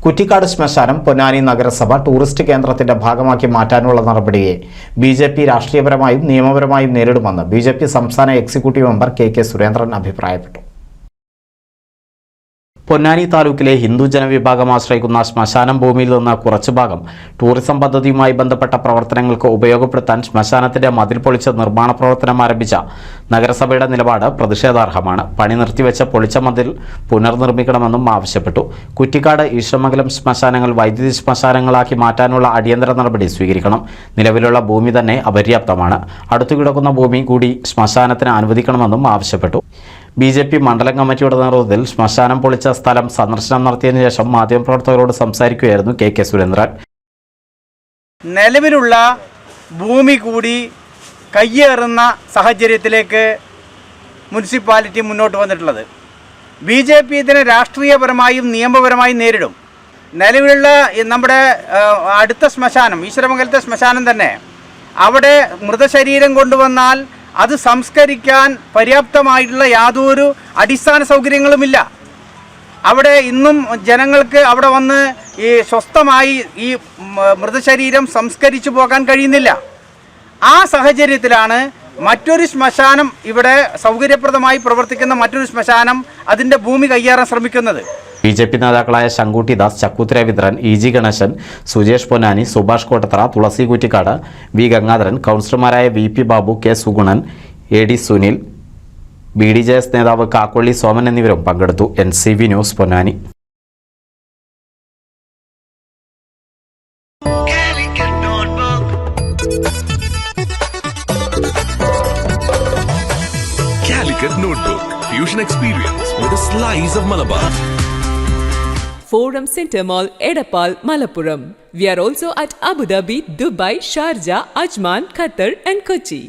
കുറ്റിക്കാട് ശ്മശാനം പൊന്നാനി നഗരസഭ ടൂറിസ്റ്റ് കേന്ദ്രത്തിന്റെ ഭാഗമാക്കി മാറ്റാനുള്ള നടപടിയെ ബിജെപി രാഷ്ട്രീയപരമായും നിയമപരമായും നേരിടുമെന്ന് ബിജെപി സംസ്ഥാന എക്സിക്യൂട്ടീവ് മെമ്പർ കെ സുരേന്ദ്രൻ അഭിപ്രായപ്പെട്ടു. പൊന്നാനി താലൂക്കിലെ ഹിന്ദു ജനവിഭാഗം ആശ്രയിക്കുന്ന ശ്മശാനം ഭൂമിയിൽ നിന്ന് കുറച്ചു ഭാഗം ടൂറിസം പദ്ധതിയുമായി ബന്ധപ്പെട്ട പ്രവർത്തനങ്ങൾക്ക് ഉപയോഗപ്പെടുത്താൻ ശ്മശാനത്തിന്റെ മതിൽ പൊളിച്ച് നിർമ്മാണ പ്രവർത്തനം ആരംഭിച്ച നഗരസഭയുടെ നിലപാട് പ്രതിഷേധാർഹമാണ്. പണി നിർത്തിവെച്ച പൊളിച്ച മതിൽ പുനർനിർമ്മിക്കണമെന്നും ആവശ്യപ്പെട്ടു. കുറ്റിക്കാട് ഈശ്വരമംഗലം ശ്മശാനങ്ങൾ വൈദ്യുതി ശ്മശാനങ്ങളാക്കി മാറ്റാനുള്ള അടിയന്തര നടപടി സ്വീകരിക്കണം. നിലവിലുള്ള ഭൂമി തന്നെ അപര്യാപ്തമാണ്. അടുത്തുകിടക്കുന്ന ഭൂമി കൂടി ശ്മശാനത്തിന് അനുവദിക്കണമെന്നും ആവശ്യപ്പെട്ടു. ബിജെപി മണ്ഡലം കമ്മിറ്റിയുടെ നേതൃത്വത്തിൽ ശ്മശാനം പൊളിച്ച സ്ഥലം സന്ദർശനം നടത്തിയതിനു ശേഷം മാധ്യമപ്രവർത്തകരോട് സംസാരിക്കുകയായിരുന്നു കെ സുരേന്ദ്രൻ. നിലവിലുള്ള ഭൂമി കൂടി കയ്യേറുന്ന സാഹചര്യത്തിലേക്ക് മുനിസിപ്പാലിറ്റി മുന്നോട്ട് വന്നിട്ടുള്ളത്. ബിജെപി ഇതിനെ രാഷ്ട്രീയപരമായും നിയമപരമായും നേരിടും. നിലവിലുള്ള നമ്മുടെ അടുത്ത ശ്മശാനം ഈശ്വരമംഗലത്തെ ശ്മശാനം തന്നെ, അവിടെ മൃതശരീരം കൊണ്ടുവന്നാൽ അത് സംസ്കരിക്കാൻ പര്യാപ്തമായിട്ടുള്ള യാതൊരു അടിസ്ഥാന സൗകര്യങ്ങളുമില്ല. അവിടെ ഇന്നും ജനങ്ങൾക്ക് അവിടെ വന്ന് ഈ സ്വസ്ഥമായി ഈ മൃതശരീരം സംസ്കരിച്ചു പോകാൻ കഴിയുന്നില്ല. ആ സാഹചര്യത്തിലാണ് മറ്റൊരു ശ്മശാനം, ഇവിടെ സൗകര്യപ്രദമായി പ്രവർത്തിക്കുന്ന മറ്റൊരു ശ്മശാനം അതിൻ്റെ ഭൂമി കയ്യേറാൻ ശ്രമിക്കുന്നത്. ബിജെപി നേതാക്കളായ ശങ്കുട്ടിദാസ്, ചക്കുത്ത് രവീന്ദ്രൻ, ഇ.ജി. ഗണേശൻ, സുജേഷ് പൊന്നാനി, സുഭാഷ് കോട്ടത്തറ, തുളസി കുറ്റിക്കാട്, വി. ഗംഗാധരൻ, കൗൺസിലർമാരായ V P. Babu, K. Sugunan, A D. Sunil, BDJS നേതാവ് കാക്കൊള്ളി സോമൻ എന്നിവരും പങ്കെടുത്തു. NCV news Ponnani. Calicut Notebook, fusion experience with a slice of Malabar. Forum Center Mall, Edappal, Malappuram. We are also at Abu Dhabi, Dubai, Sharjah, Ajman, Qatar and Kochi.